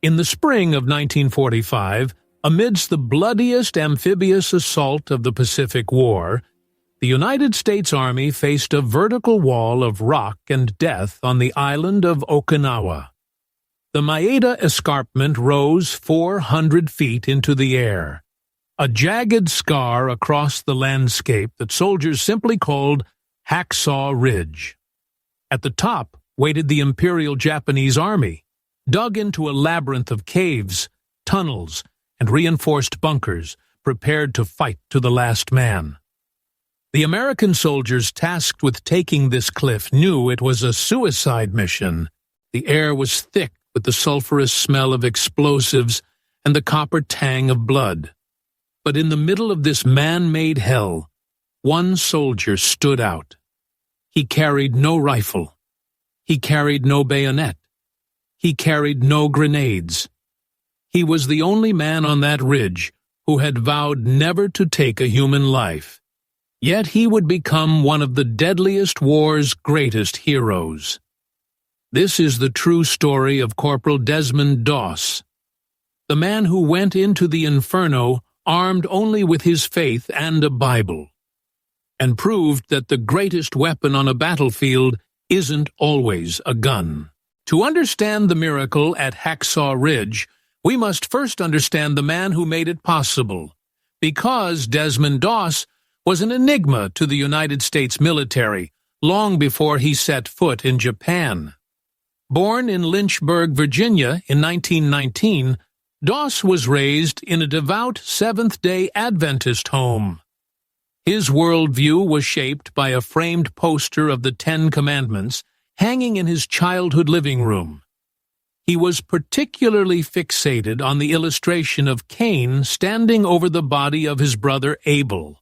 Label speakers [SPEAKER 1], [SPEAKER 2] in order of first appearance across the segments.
[SPEAKER 1] In the spring of 1945, amidst the bloodiest amphibious assault of the Pacific War, the United States Army faced a vertical wall of rock and death on the island of Okinawa. The Maeda Escarpment rose 400 feet into the air, a jagged scar across the landscape that soldiers simply called Hacksaw Ridge. At the top waited the Imperial Japanese Army, dug into a labyrinth of caves, tunnels, and reinforced bunkers, prepared to fight to the last man. The American soldiers tasked with taking this cliff knew it was a suicide mission. The air was thick with the sulphurous smell of explosives and the copper tang of blood. But in the middle of this man-made hell, one soldier stood out. He carried no rifle. He carried no bayonet. He carried no grenades. He was the only man on that ridge who had vowed never to take a human life. Yet he would become one of the deadliest war's greatest heroes. This is the true story of Corporal Desmond Doss, the man who went into the inferno armed only with his faith and a Bible, and proved that the greatest weapon on a battlefield isn't always a gun. To understand the miracle at Hacksaw Ridge, we must first understand the man who made it possible, because Desmond Doss was an enigma to the United States military long before he set foot in Japan. Born in Lynchburg, Virginia in 1919, Doss was raised in a devout Seventh-day Adventist home. His worldview was shaped by a framed poster of the Ten Commandments hanging in his childhood living room. He was particularly fixated on the illustration of Cain standing over the body of his brother Abel,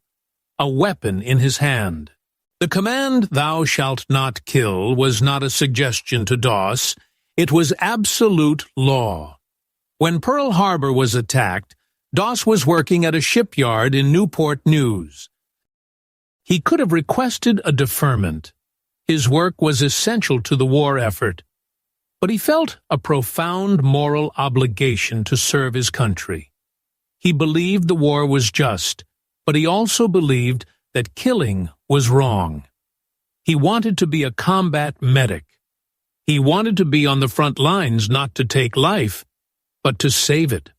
[SPEAKER 1] a weapon in his hand. The command, "Thou shalt not kill," was not a suggestion to Doss. It was absolute law. When Pearl Harbor was attacked, Doss was working at a shipyard in Newport News. He could have requested a deferment. His work was essential to the war effort, but he felt a profound moral obligation to serve his country. He believed the war was just, but he also believed that killing was wrong. He wanted to be a combat medic. He wanted to be on the front lines not to take life, but to save it.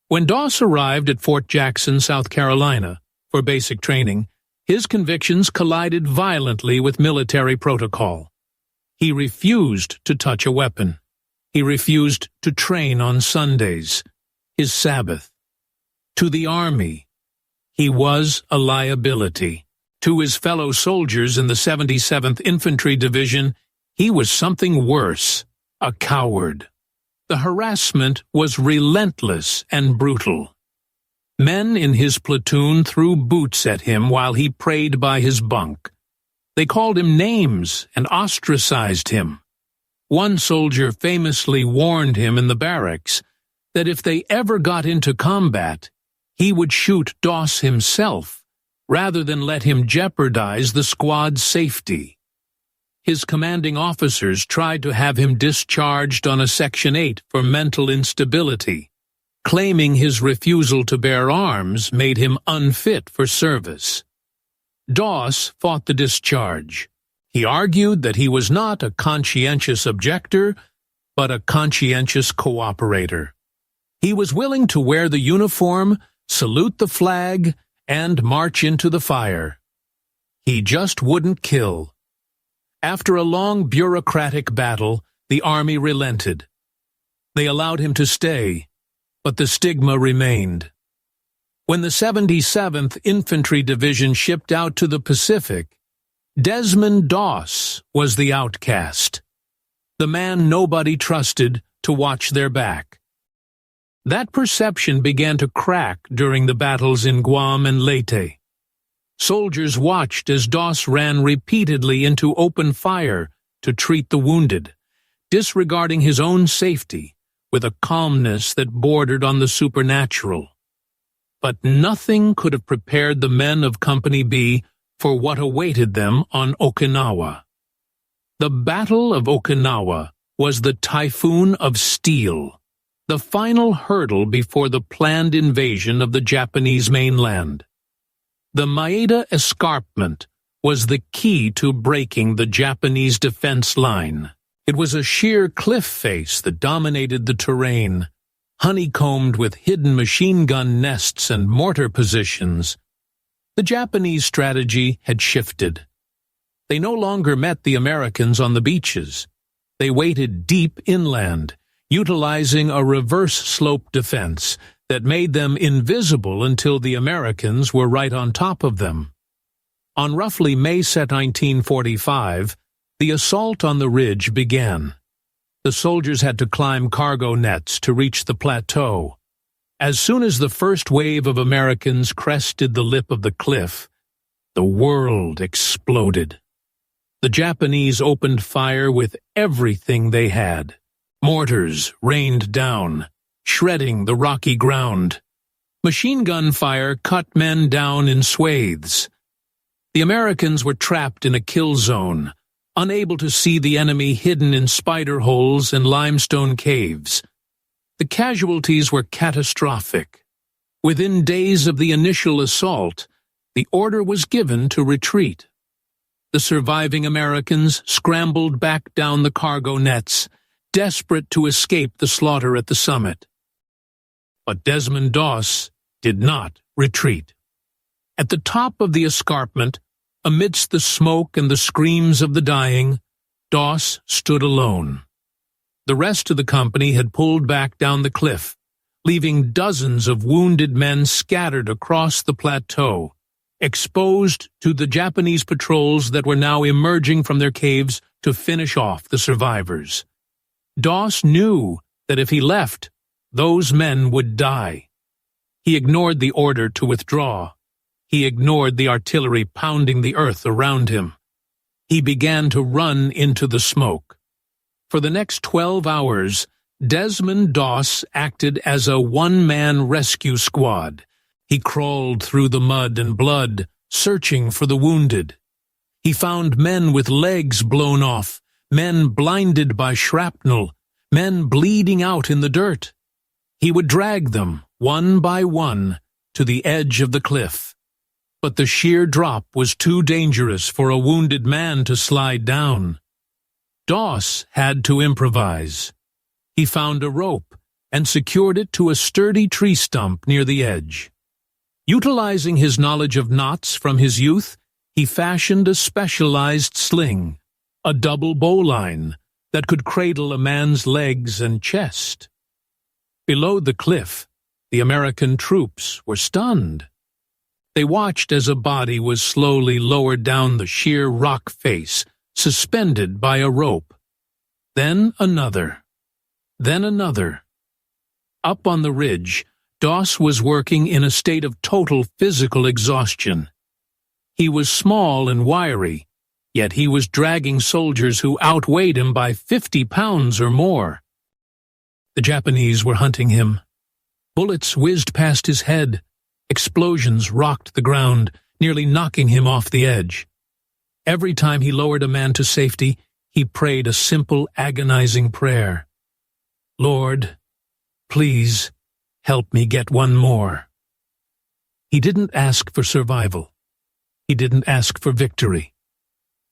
[SPEAKER 1] When Doss arrived at Fort Jackson, South Carolina, for basic training, his convictions collided violently with military protocol. He refused to touch a weapon. He refused to train on Sundays, his Sabbath. To the Army, he was a liability. To his fellow soldiers in the 77th Infantry Division, he was something worse, a coward. The harassment was relentless and brutal. Men in his platoon threw boots at him while he prayed by his bunk. They called him names and ostracized him. One soldier famously warned him in the barracks that if they ever got into combat, he would shoot Doss himself, rather than let him jeopardize the squad's safety. His commanding officers tried to have him discharged on a Section 8 for mental instability, claiming his refusal to bear arms made him unfit for service. Doss fought the discharge. He argued that he was not a conscientious objector, but a conscientious cooperator. He was willing to wear the uniform, salute the flag, and march into the fire. He just wouldn't kill. After a long bureaucratic battle, the Army relented. They allowed him to stay, but the stigma remained. When the 77th Infantry Division shipped out to the Pacific, Desmond Doss was the outcast, the man nobody trusted to watch their back. That perception began to crack during the battles in Guam and Leyte. Soldiers watched as Doss ran repeatedly into open fire to treat the wounded, disregarding his own safety with a calmness that bordered on the supernatural. But nothing could have prepared the men of Company B for what awaited them on Okinawa. The Battle of Okinawa was the typhoon of steel, the final hurdle before the planned invasion of the Japanese mainland. The Maeda Escarpment was the key to breaking the Japanese defense line. It was a sheer cliff face that dominated the terrain, honeycombed with hidden machine gun nests and mortar positions. The Japanese strategy had shifted. They no longer met the Americans on the beaches. They waited deep inland, utilizing a reverse-slope defense that made them invisible until the Americans were right on top of them. On roughly May 1945, the assault on the ridge began. The soldiers had to climb cargo nets to reach the plateau. As soon as the first wave of Americans crested the lip of the cliff, the world exploded. The Japanese opened fire with everything they had. Mortars rained down, shredding the rocky ground. Machine gun fire cut men down in swathes. The Americans were trapped in a kill zone, unable to see the enemy hidden in spider holes and limestone caves. The casualties were catastrophic. Within days of the initial assault, the order was given to retreat. The surviving Americans scrambled back down the cargo nets, desperate to escape the slaughter at the summit. But Desmond Doss did not retreat. At the top of the escarpment, amidst the smoke and the screams of the dying, Doss stood alone. The rest of the company had pulled back down the cliff, leaving dozens of wounded men scattered across the plateau, exposed to the Japanese patrols that were now emerging from their caves to finish off the survivors. Doss knew that if he left, those men would die. He ignored the order to withdraw. He ignored the artillery pounding the earth around him. He began to run into the smoke. For the next 12 hours, Desmond Doss acted as a one-man rescue squad. He crawled through the mud and blood, searching for the wounded. He found men with legs blown off, men blinded by shrapnel, men bleeding out in the dirt. He would drag them, one by one, to the edge of the cliff. But the sheer drop was too dangerous for a wounded man to slide down. Doss had to improvise. He found a rope and secured it to a sturdy tree stump near the edge. Utilizing his knowledge of knots from his youth, he fashioned a specialized sling, a double bowline, that could cradle a man's legs and chest. Below the cliff, the American troops were stunned. They watched as a body was slowly lowered down the sheer rock face, suspended by a rope. Then another. Then another. Up on the ridge, Doss was working in a state of total physical exhaustion. He was small and wiry, yet he was dragging soldiers who outweighed him by 50 pounds or more. The Japanese were hunting him. Bullets whizzed past his head. Explosions rocked the ground, nearly knocking him off the edge. Every time he lowered a man to safety, he prayed a simple, agonizing prayer. Lord, please help me get one more. He didn't ask for survival. He didn't ask for victory.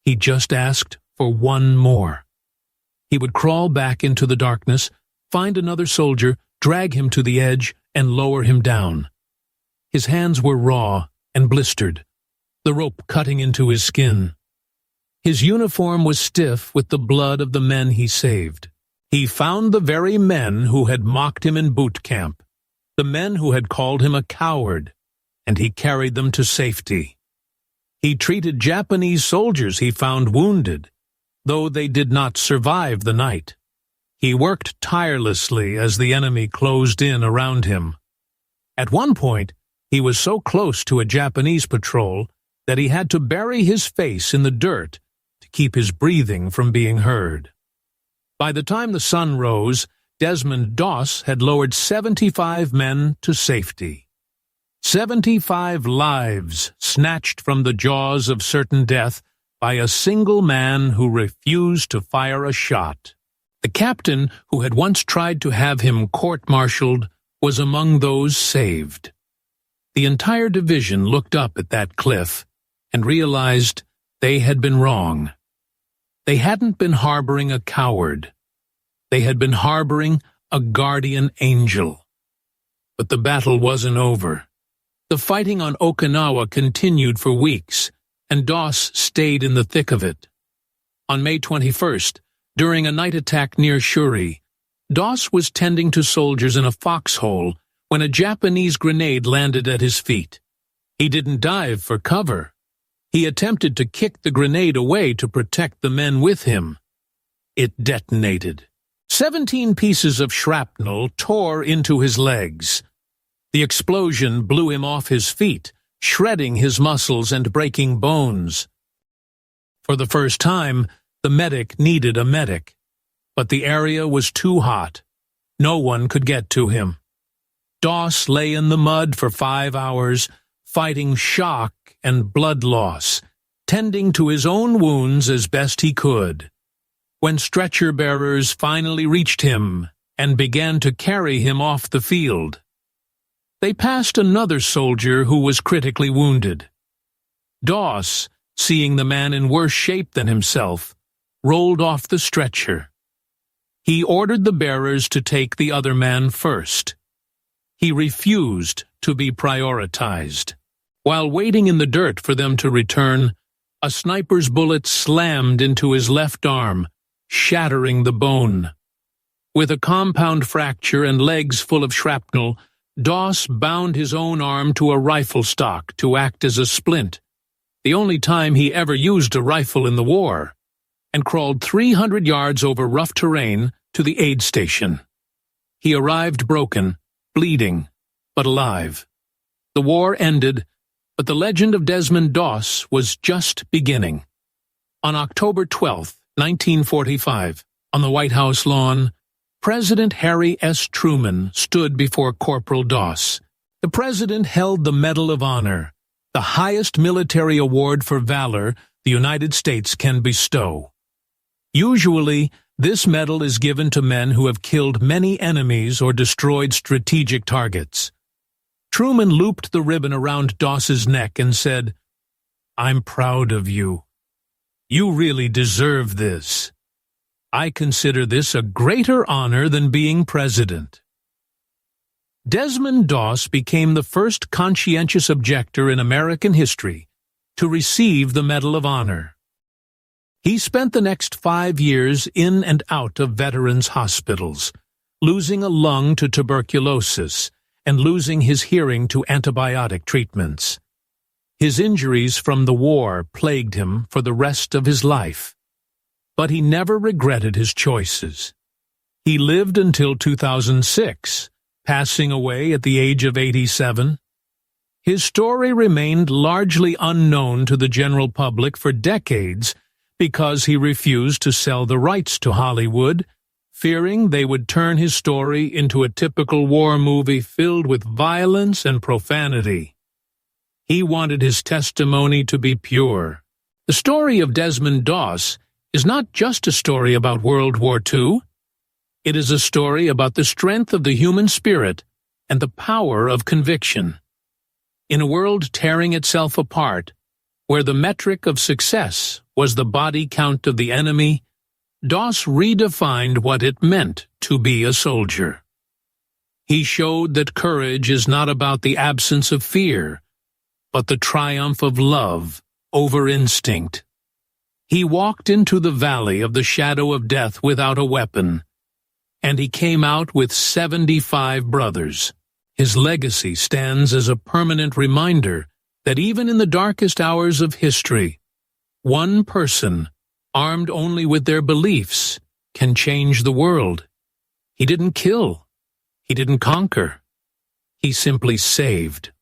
[SPEAKER 1] He just asked for one more. He would crawl back into the darkness, find another soldier, drag him to the edge, and lower him down. His hands were raw and blistered, the rope cutting into his skin. His uniform was stiff with the blood of the men he saved. He found the very men who had mocked him in boot camp, the men who had called him a coward, and he carried them to safety. He treated Japanese soldiers he found wounded, though they did not survive the night. He worked tirelessly as the enemy closed in around him. At one point, he was so close to a Japanese patrol that he had to bury his face in the dirt to keep his breathing from being heard. By the time the sun rose, Desmond Doss had lowered 75 men to safety. 75 lives snatched from the jaws of certain death by a single man who refused to fire a shot. The captain, who had once tried to have him court-martialed, was among those saved. The entire division looked up at that cliff and realized they had been wrong. They hadn't been harboring a coward. They had been harboring a guardian angel. But the battle wasn't over. The fighting on Okinawa continued for weeks, and Doss stayed in the thick of it. On May 21st, during a night attack near Shuri, Doss was tending to soldiers in a foxhole when a Japanese grenade landed at his feet. He didn't dive for cover. He attempted to kick the grenade away to protect the men with him. It detonated. 17 pieces of shrapnel tore into his legs. The explosion blew him off his feet, shredding his muscles and breaking bones. For the first time, the medic needed a medic, but the area was too hot. No one could get to him. Doss lay in the mud for 5 hours, fighting shock and blood loss, tending to his own wounds as best he could. When stretcher-bearers finally reached him and began to carry him off the field, they passed another soldier who was critically wounded. Doss, seeing the man in worse shape than himself, rolled off the stretcher. He ordered the bearers to take the other man first. He refused to be prioritized. While waiting in the dirt for them to return, a sniper's bullet slammed into his left arm, shattering the bone. With a compound fracture and legs full of shrapnel, Doss bound his own arm to a rifle stock to act as a splint, the only time he ever used a rifle in the war, and crawled 300 yards over rough terrain to the aid station. He arrived broken, bleeding, but alive. The war ended, but the legend of Desmond Doss was just beginning. On October 12, 1945, on the White House lawn, President Harry S. Truman stood before Corporal Doss. The president held the Medal of Honor, the highest military award for valor the United States can bestow. Usually, this medal is given to men who have killed many enemies or destroyed strategic targets. Truman looped the ribbon around Doss's neck and said, "I'm proud of you. You really deserve this. I consider this a greater honor than being president." Desmond Doss became the first conscientious objector in American history to receive the Medal of Honor. He spent the next 5 years in and out of veterans' hospitals, losing a lung to tuberculosis and losing his hearing to antibiotic treatments. His injuries from the war plagued him for the rest of his life. But he never regretted his choices. He lived until 2006, passing away at the age of 87. His story remained largely unknown to the general public for decades because he refused to sell the rights to Hollywood, fearing they would turn his story into a typical war movie filled with violence and profanity. He wanted his testimony to be pure. The story of Desmond Doss is not just a story about World War II. It is a story about the strength of the human spirit and the power of conviction. In a world tearing itself apart, where the metric of success was the body count of the enemy, Doss redefined what it meant to be a soldier. He showed that courage is not about the absence of fear, but the triumph of love over instinct. He walked into the valley of the shadow of death without a weapon, and he came out with 75 brothers. His legacy stands as a permanent reminder that even in the darkest hours of history, one person, armed only with their beliefs, can change the world. He didn't kill. He didn't conquer. He simply saved.